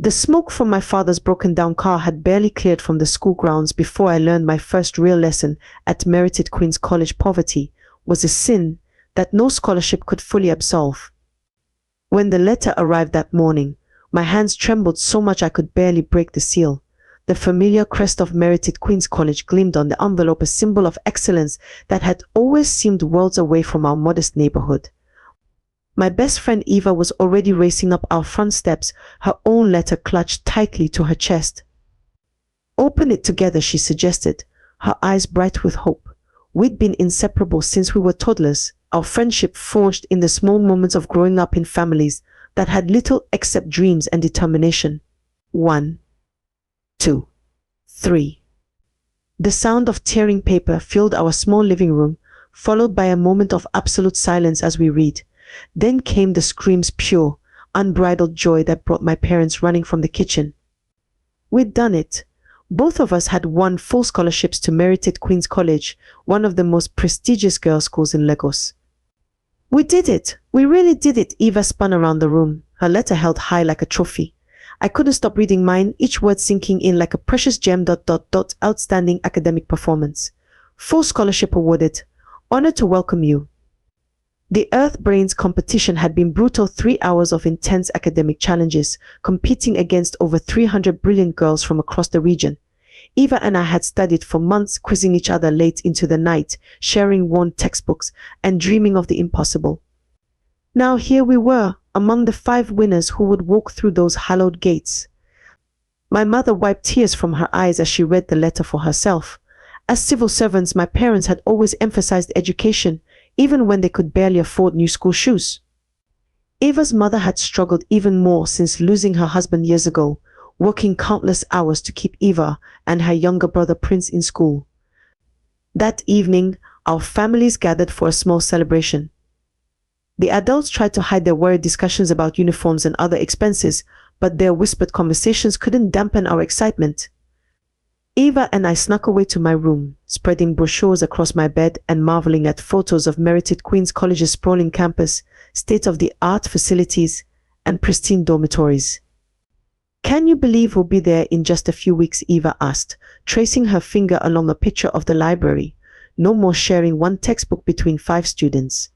The smoke from my father's broken-down car had barely cleared from the school grounds before I learned my first real lesson at merited Queen's College. Poverty was a sin that no scholarship could fully absolve. When the letter arrived that morning, my hands trembled so much I could barely break the seal. The familiar crest of merited Queen's College gleamed on the envelope, a symbol of excellence that had always seemed worlds away from our modest neighborhood. My best friend Eva was already racing up our front steps, her own letter clutched tightly to her chest. "Open it together," she suggested, her eyes bright with hope. We'd been inseparable since we were toddlers, our friendship forged in the small moments of growing up in families that had little except dreams and determination. 1, 2, 3. The sound of tearing paper filled our small living room, followed by a moment of absolute silence as we read. Then came the screams, pure, unbridled joy that brought my parents running from the kitchen. We'd done it. Both of us had won full scholarships to merited Queen's College, one of the most prestigious girls' schools in Lagos. "We did it! We really did it!" Eva spun around the room, her letter held high like a trophy. I couldn't stop reading mine, each word sinking in like a precious gem. Outstanding academic performance. Full scholarship awarded. Honored to welcome you. The Earth Brains competition had been brutal. 3 hours of intense academic challenges, competing against over 300 brilliant girls from across the region. Eva and I had studied for months, quizzing each other late into the night, sharing worn textbooks, and dreaming of the impossible. Now here we were, among the 5 winners who would walk through those hallowed gates. My mother wiped tears from her eyes as she read the letter for herself. As civil servants, my parents had always emphasized education, even when they could barely afford new school shoes. Eva's mother had struggled even more since losing her husband years ago, working countless hours to keep Eva and her younger brother Prince in school. That evening, our families gathered for a small celebration. The adults tried to hide their worried discussions about uniforms and other expenses, but their whispered conversations couldn't dampen our excitement. Eva and I snuck away to my room, spreading brochures across my bed and marveling at photos of merited Queen's College's sprawling campus, state-of-the-art facilities, and pristine dormitories. "Can you believe we'll be there in just a few weeks?" Eva asked, tracing her finger along a picture of the library. "No more sharing one textbook between 5 students."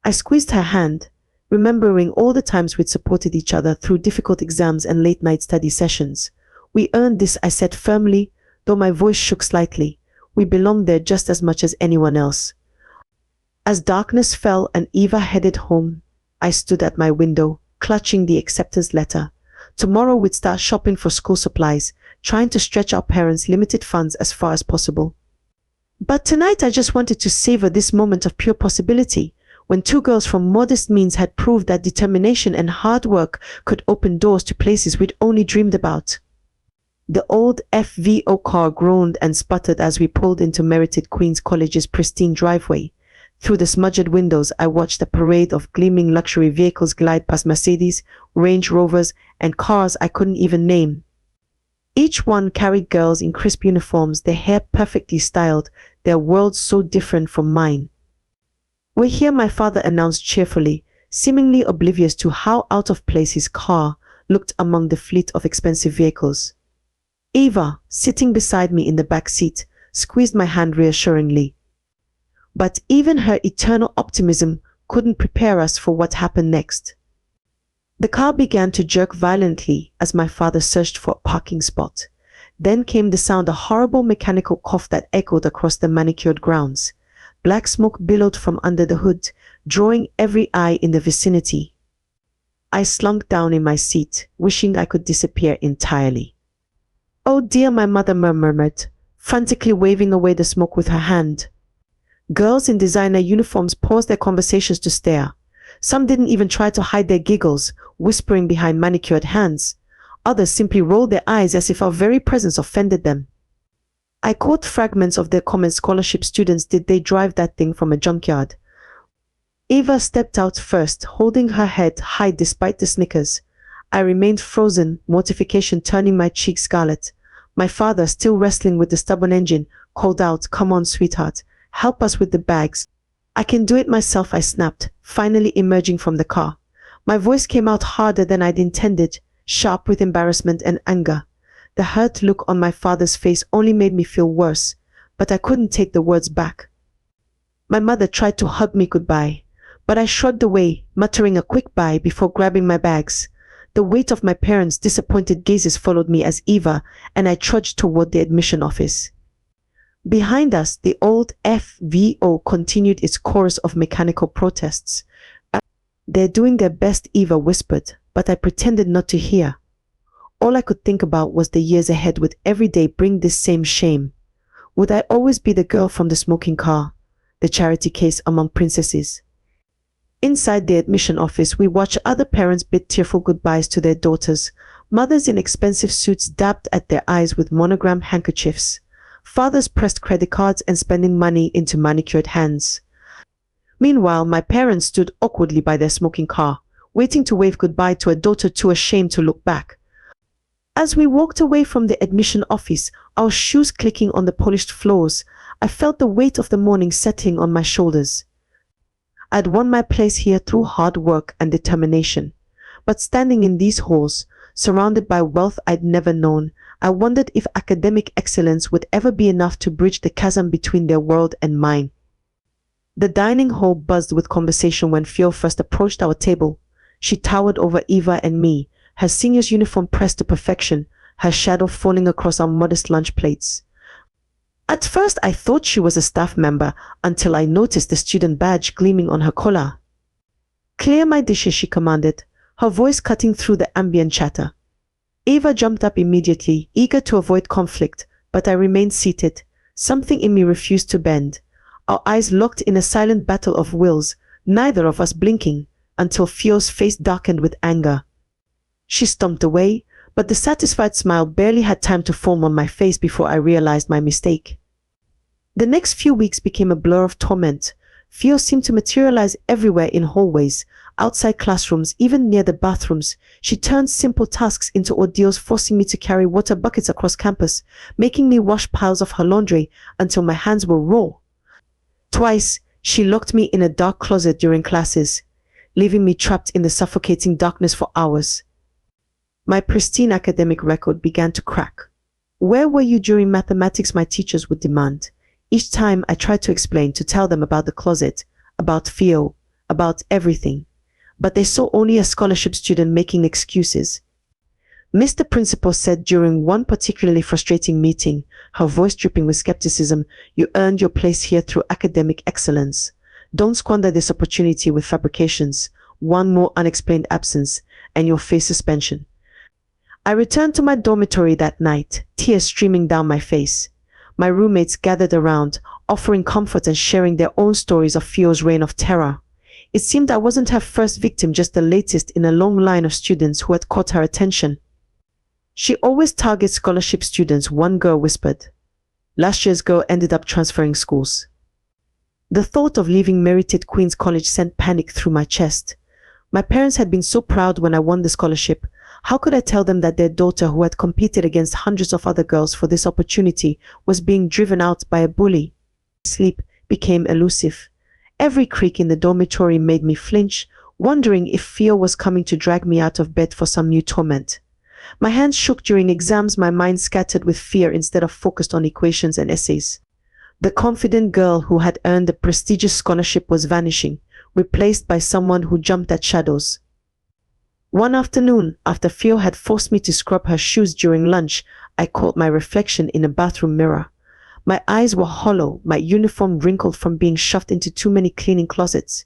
I squeezed her hand, remembering all the times we'd supported each other through difficult exams and late-night study sessions. "We earned this," I said firmly, though my voice shook slightly. "We belong there just as much as anyone else." As darkness fell and Eva headed home, I stood at my window, clutching the acceptance letter. Tomorrow we'd start shopping for school supplies, trying to stretch our parents' limited funds as far as possible. But tonight I just wanted to savor this moment of pure possibility, when 2 girls from modest means had proved that determination and hard work could open doors to places we'd only dreamed about. The old FVO car groaned and sputtered as we pulled into merited Queen's College's pristine driveway. Through the smudged windows, I watched a parade of gleaming luxury vehicles glide past Mercedes, Range Rovers, and cars I couldn't even name. Each one carried girls in crisp uniforms, their hair perfectly styled, their worlds so different from mine. "We're here," my father announced cheerfully, seemingly oblivious to how out of place his car looked among the fleet of expensive vehicles. Eva, sitting beside me in the back seat, squeezed my hand reassuringly. But even her eternal optimism couldn't prepare us for what happened next. The car began to jerk violently as my father searched for a parking spot. Then came the sound, a horrible mechanical cough that echoed across the manicured grounds. Black smoke billowed from under the hood, drawing every eye in the vicinity. I slunk down in my seat, wishing I could disappear entirely. "Oh dear," my mother murmured, frantically waving away the smoke with her hand. Girls in designer uniforms paused their conversations to stare. Some didn't even try to hide their giggles, whispering behind manicured hands. Others simply rolled their eyes as if our very presence offended them. I caught fragments of their comments. "Scholarship students, did they drive that thing from a junkyard?" Eva stepped out first, holding her head high despite the snickers. I remained frozen, mortification turning my cheeks scarlet. My father, still wrestling with the stubborn engine, called out, "Come on, sweetheart, help us with the bags." "I can do it myself," I snapped, finally emerging from the car. My voice came out harder than I'd intended. sharp with embarrassment and anger. The hurt look on my father's face only made me feel worse, but I couldn't take the words back. My mother tried to hug me goodbye, but I shrugged away, muttering a quick bye before grabbing my bags. The weight of my parents' disappointed gazes followed me as Eva and I trudged toward the admission office. Behind us, the old FVO continued its chorus of mechanical protests. "They're doing their best," Eva whispered, but I pretended not to hear. All I could think about was the years ahead. Would every day bring this same shame? Would I always be the girl from the smoking car, the charity case among princesses? Inside the admission office, we watched other parents bid tearful goodbyes to their daughters, mothers in expensive suits dabbed at their eyes with monogrammed handkerchiefs, fathers pressed credit cards and spending money into manicured hands. Meanwhile, my parents stood awkwardly by their smoking car, waiting to wave goodbye to a daughter too ashamed to look back. As we walked away from the admission office, our shoes clicking on the polished floors, I felt the weight of the morning settling on my shoulders. I'd won my place here through hard work and determination, but standing in these halls, surrounded by wealth I'd never known, I wondered if academic excellence would ever be enough to bridge the chasm between their world and mine. The dining hall buzzed with conversation when Fio first approached our table. She towered over Eva and me, her senior's uniform pressed to perfection, her shadow falling across our modest lunch plates. At first I thought she was a staff member until I noticed the student badge gleaming on her collar. "Clear my dishes," she commanded, her voice cutting through the ambient chatter. Eva jumped up immediately, eager to avoid conflict, but I remained seated. Something in me refused to bend. Our eyes locked in a silent battle of wills, neither of us blinking, until Fio's face darkened with anger. She stomped away, but the satisfied smile barely had time to form on my face before I realized my mistake. The next few weeks became a blur of torment. Fio seemed to materialize everywhere, in hallways, outside classrooms, even near the bathrooms. She turned simple tasks into ordeals, forcing me to carry water buckets across campus, making me wash piles of her laundry until my hands were raw. Twice, she locked me in a dark closet during classes, leaving me trapped in the suffocating darkness for hours. My pristine academic record began to crack. "Where were you during mathematics?" my teachers would demand. Each time I tried to explain, to tell them about the closet, about Fio, about everything. But they saw only a scholarship student making excuses. Mr. Principal said during one particularly frustrating meeting, her voice dripping with skepticism, "You earned your place here through academic excellence. Don't squander this opportunity with fabrications. One more unexplained absence, and you'll face suspension." I returned to my dormitory that night, tears streaming down my face. My roommates gathered around, offering comfort and sharing their own stories of Fio's reign of terror. It seemed I wasn't her first victim, just the latest in a long line of students who had caught her attention. "She always targets scholarship students," one girl whispered. Last year's girl ended up transferring schools. The thought of leaving merited Queen's College sent panic through my chest. My parents had been so proud when I won the scholarship. How could I tell them that their daughter, who had competed against hundreds of other girls for this opportunity, was being driven out by a bully? Sleep became elusive. Every creak in the dormitory made me flinch, wondering if Fio was coming to drag me out of bed for some new torment. My hands shook during exams, my mind scattered with fear instead of focused on equations and essays. The confident girl who had earned a prestigious scholarship was vanishing, replaced by someone who jumped at shadows. One afternoon, after Fio had forced me to scrub her shoes during lunch, I caught my reflection in a bathroom mirror. My eyes were hollow, my uniform wrinkled from being shoved into too many cleaning closets.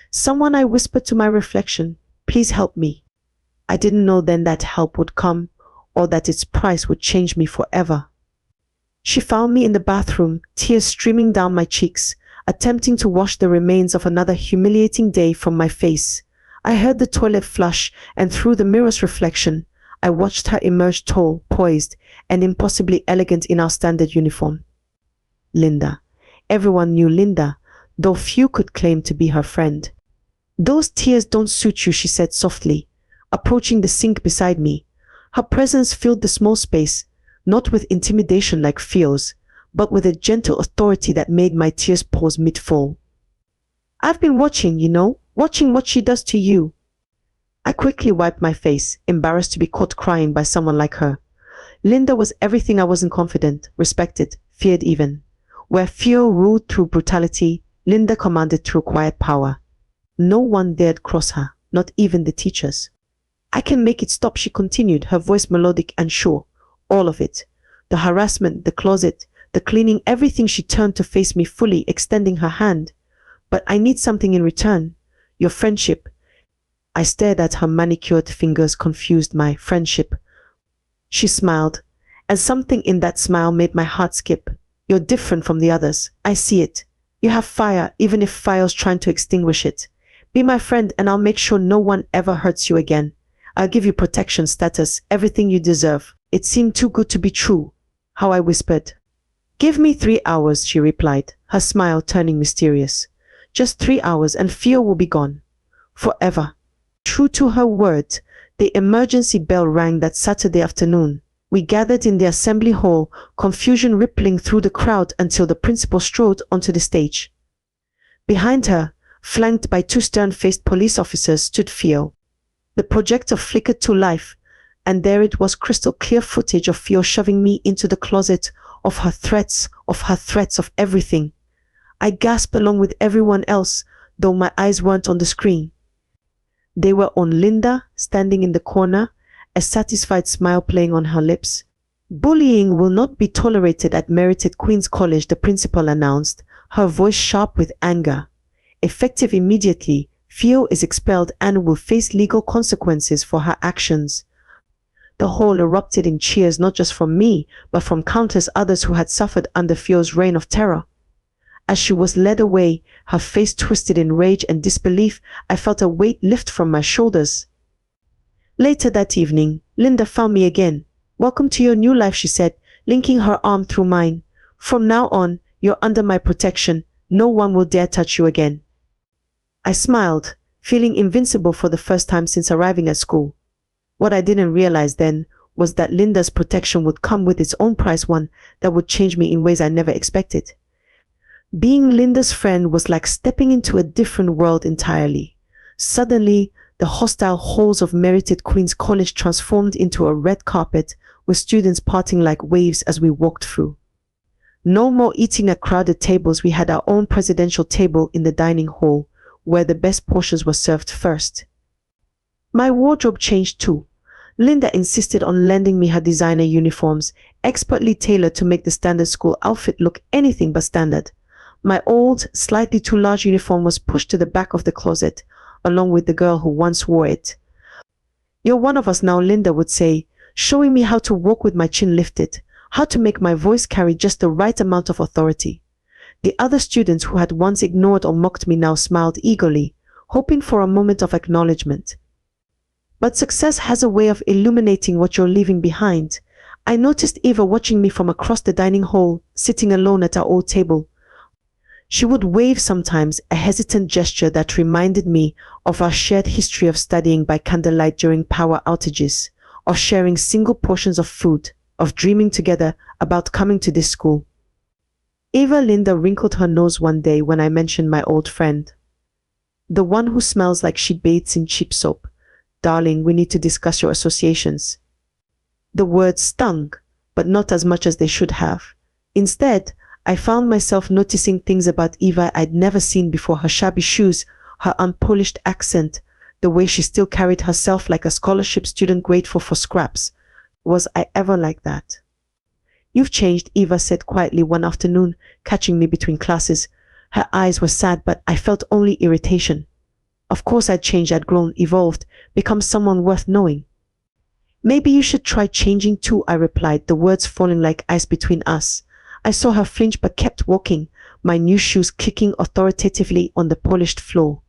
"Someone," I whispered to my reflection, "please help me." I didn't know then that help would come, or that its price would change me forever. She found me in the bathroom, tears streaming down my cheeks, attempting to wash the remains of another humiliating day from my face. I heard the toilet flush, and through the mirror's reflection, I watched her emerge tall, poised, and impossibly elegant in our standard uniform. Linda. Everyone knew Linda, though few could claim to be her friend. "Those tears don't suit you," she said softly, approaching the sink beside me. Her presence filled the small space, not with intimidation like Fio's, but with a gentle authority that made my tears pause mid-fall. "I've been watching, watching what she does to you." I quickly wiped my face, embarrassed to be caught crying by someone like her. Linda was everything I wasn't confident, respected, feared even. Where fear ruled through brutality, Linda commanded through quiet power. No one dared cross her, not even the teachers. I can make it stop, she continued, her voice melodic and sure. All of it. The harassment, the closet, the cleaning, everything. She turned to face me fully, extending her hand. But I need something in return. Your friendship. I stared at her manicured fingers, confused. My friendship. She smiled, and something in that smile made my heart skip. You're different from the others. I see it. You have fire, even if fire's trying to extinguish it. Be my friend and I'll make sure no one ever hurts you again. I'll give you protection, status, everything you deserve. It seemed too good to be true. How I whispered. Give me 3 hours, she replied, her smile turning mysterious. Just 3 hours and fear will be gone. Forever. True to her word, the emergency bell rang that Saturday afternoon. We gathered in the assembly hall, confusion rippling through the crowd until the principal strode onto the stage. Behind her, flanked by 2 stern-faced police officers, stood Fio. The projector flickered to life, and there it was, crystal clear footage of Fio shoving me into the closet, of her threats, of everything. I gasped along with everyone else, though my eyes weren't on the screen. They were on Linda, standing in the corner, a satisfied smile playing on her lips. Bullying will not be tolerated at Merited Queen's College, the principal announced, her voice sharp with anger. Effective immediately, Fio is expelled and will face legal consequences for her actions. The hall erupted in cheers, not just from me, but from countless others who had suffered under Fio's reign of terror. As she was led away, her face twisted in rage and disbelief, I felt a weight lift from my shoulders. Later that evening, Linda found me again. Welcome to your new life, she said, linking her arm through mine. From now on, you're under my protection. No one will dare touch you again. I smiled, feeling invincible for the first time since arriving at school. What I didn't realize then was that Linda's protection would come with its own price, one that would change me in ways I never expected. Being Linda's friend was like stepping into a different world entirely. Suddenly, the hostile halls of Merited Queen's College transformed into a red carpet, with students parting like waves as we walked through. No more eating at crowded tables. We had our own presidential table in the dining hall, where the best portions were served first. My wardrobe changed too. Linda insisted on lending me her designer uniforms, expertly tailored to make the standard school outfit look anything but standard. My old, slightly too large uniform was pushed to the back of the closet, along with the girl who once wore it. You're one of us now, Linda would say, showing me how to walk with my chin lifted, how to make my voice carry just the right amount of authority. The other students who had once ignored or mocked me now smiled eagerly, hoping for a moment of acknowledgement. But success has a way of illuminating what you're leaving behind. I noticed Eva watching me from across the dining hall, sitting alone at our old table. She would wave sometimes, a hesitant gesture that reminded me of our shared history of studying by candlelight during power outages, of sharing single portions of food, of dreaming together about coming to this school. Linda wrinkled her nose one day when I mentioned my old friend. The one who smells like she bathes in cheap soap. Darling, we need to discuss your associations. The words stung, but not as much as they should have. Instead, I found myself noticing things about Eva I'd never seen before: her shabby shoes, her unpolished accent, the way she still carried herself like a scholarship student grateful for scraps. Was I ever like that? You've changed, Eva said quietly one afternoon, catching me between classes. Her eyes were sad, but I felt only irritation. Of course I'd changed, I'd grown, evolved, become someone worth knowing. Maybe you should try changing too, I replied, the words falling like ice between us. I saw her flinch but kept walking, my new shoes clicking authoritatively on the polished floor.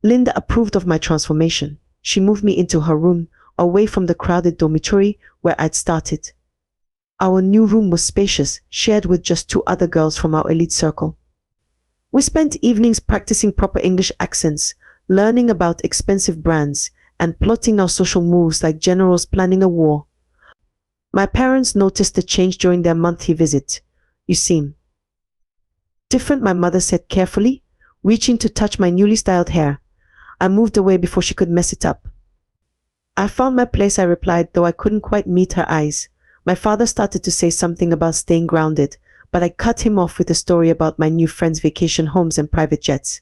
Linda approved of my transformation. She moved me into her room, away from the crowded dormitory where I'd started. Our new room was spacious, shared with just 2 other girls from our elite circle. We spent evenings practicing proper English accents, learning about expensive brands, and plotting our social moves like generals planning a war. My parents noticed the change during their monthly visit. You seem different, my mother said carefully, reaching to touch my newly styled hair. I moved away before she could mess it up. I found my place, I replied, though I couldn't quite meet her eyes. My father started to say something about staying grounded, but I cut him off with a story about my new friends' vacation homes and private jets.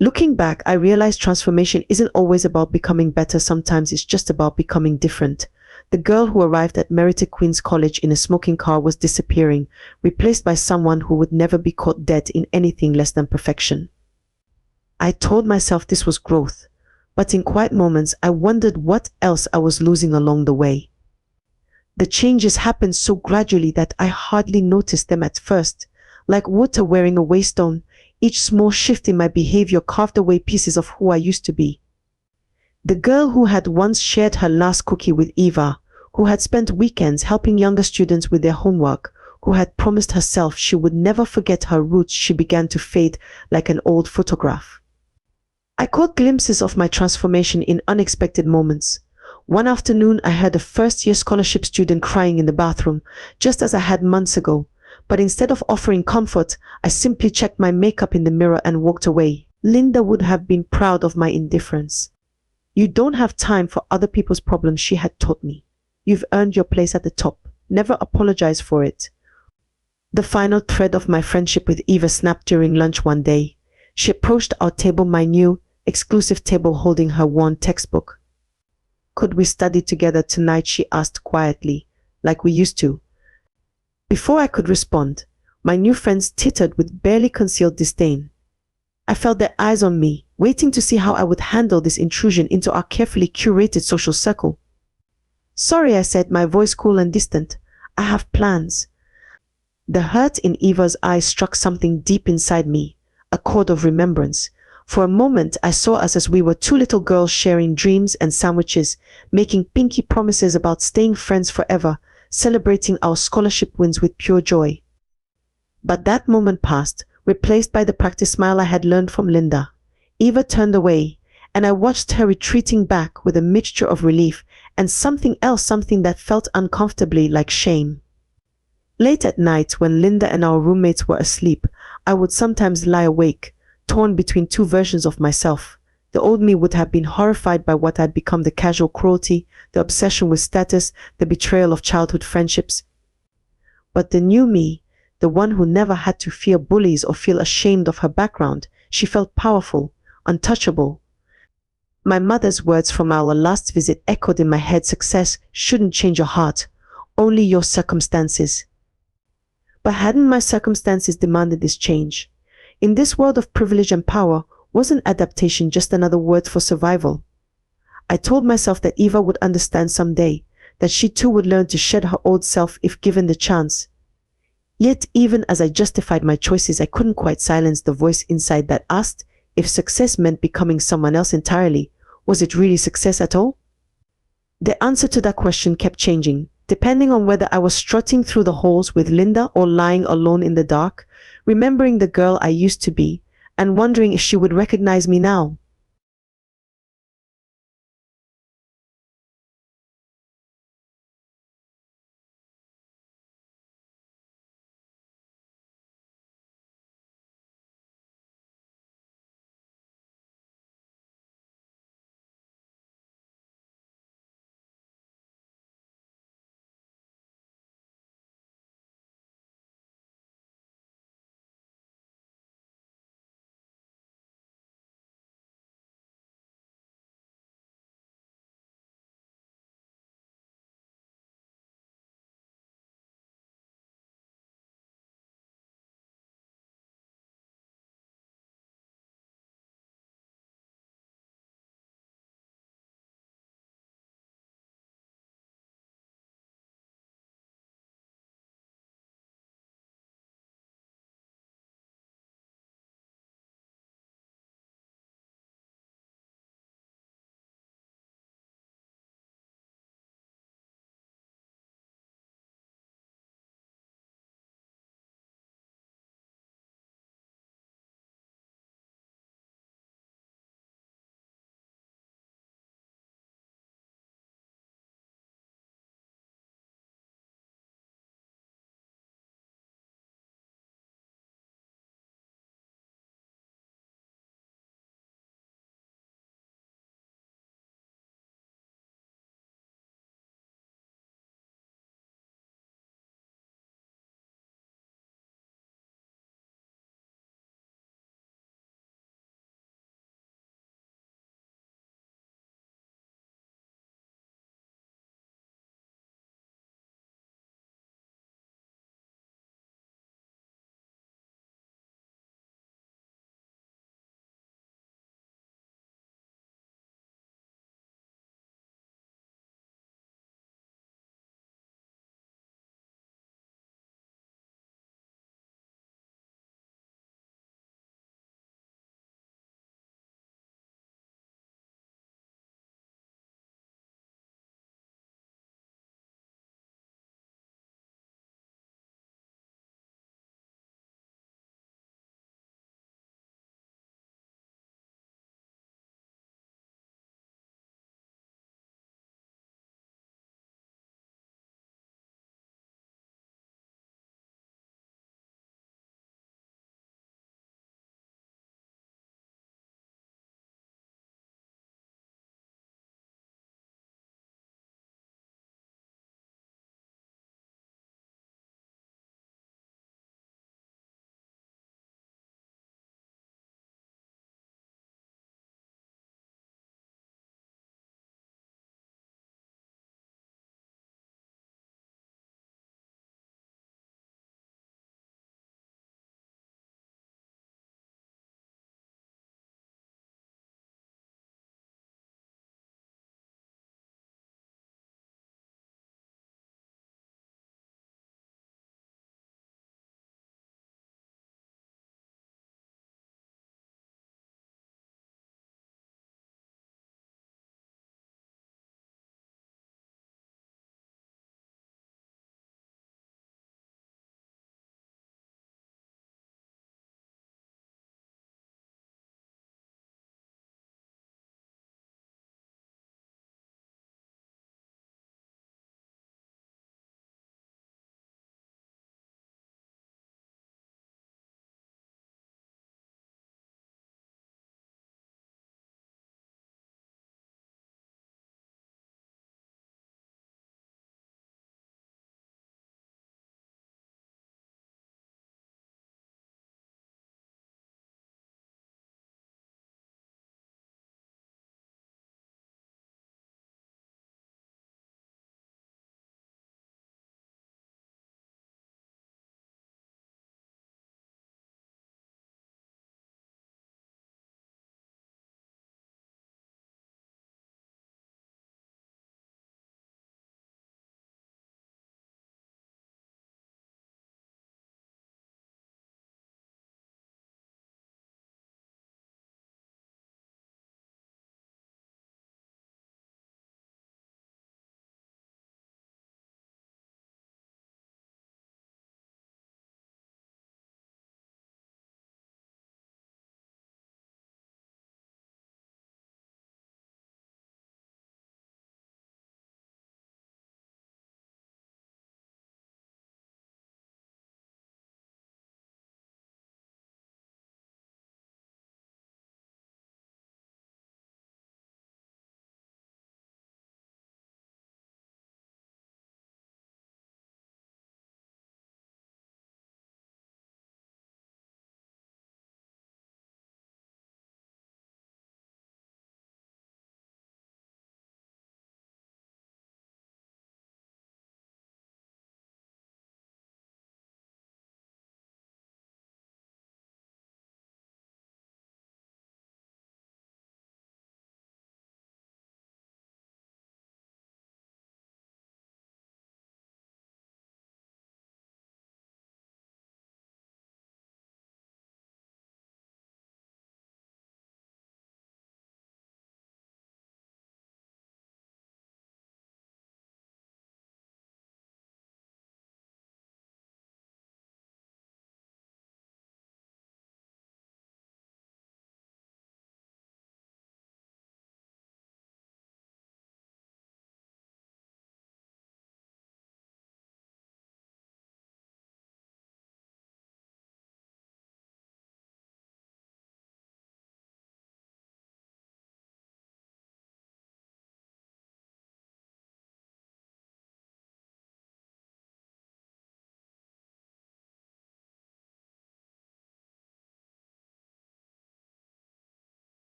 Looking back, I realized transformation isn't always about becoming better. Sometimes it's just about becoming different. The girl who arrived at Merited Queen's College in a smoking car was disappearing, replaced by someone who would never be caught dead in anything less than perfection. I told myself this was growth, but in quiet moments I wondered what else I was losing along the way. The changes happened so gradually that I hardly noticed them at first, like water wearing away stone. Each small shift in my behavior carved away pieces of who I used to be. The girl who had once shared her last cookie with Eva, who had spent weekends helping younger students with their homework, who had promised herself she would never forget her roots, she began to fade like an old photograph. I caught glimpses of my transformation in unexpected moments. One afternoon, I heard a first-year scholarship student crying in the bathroom, just as I had months ago. But instead of offering comfort, I simply checked my makeup in the mirror and walked away. Linda would have been proud of my indifference. You don't have time for other people's problems, she had taught me. You've earned your place at the top. Never apologize for it. The final thread of my friendship with Eva snapped during lunch one day. She approached our table, my new, exclusive table, holding her worn textbook. Could we study together tonight? She asked quietly, like we used to. Before I could respond, my new friends tittered with barely concealed disdain. I felt their eyes on me, waiting to see how I would handle this intrusion into our carefully curated social circle. Sorry, I said, my voice cool and distant. I have plans. The hurt in Eva's eyes struck something deep inside me, a chord of remembrance. For a moment, I saw us as we were two little girls sharing dreams and sandwiches, making pinky promises about staying friends forever, celebrating our scholarship wins with pure joy. But that moment passed, replaced by the practiced smile I had learned from Linda. Eva turned away, and I watched her retreating back with a mixture of relief and something else, something that felt uncomfortably like shame. Late at night, when Linda and our roommates were asleep, I would sometimes lie awake, torn between two versions of myself. The old me would have been horrified by what had become, the casual cruelty, the obsession with status, the betrayal of childhood friendships. But the new me, the one who never had to fear bullies or feel ashamed of her background, she felt powerful, untouchable. My mother's words from our last visit echoed in my head: success shouldn't change your heart, only your circumstances. But hadn't my circumstances demanded this change? In this world of privilege and power, wasn't adaptation just another word for survival? I told myself that Eva would understand someday, that she too would learn to shed her old self if given the chance. Yet even as I justified my choices, I couldn't quite silence the voice inside that asked if success meant becoming someone else entirely. Was it really success at all? The answer to that question kept changing, depending on whether I was strutting through the halls with Linda or lying alone in the dark, remembering the girl I used to be, and wondering if she would recognize me now.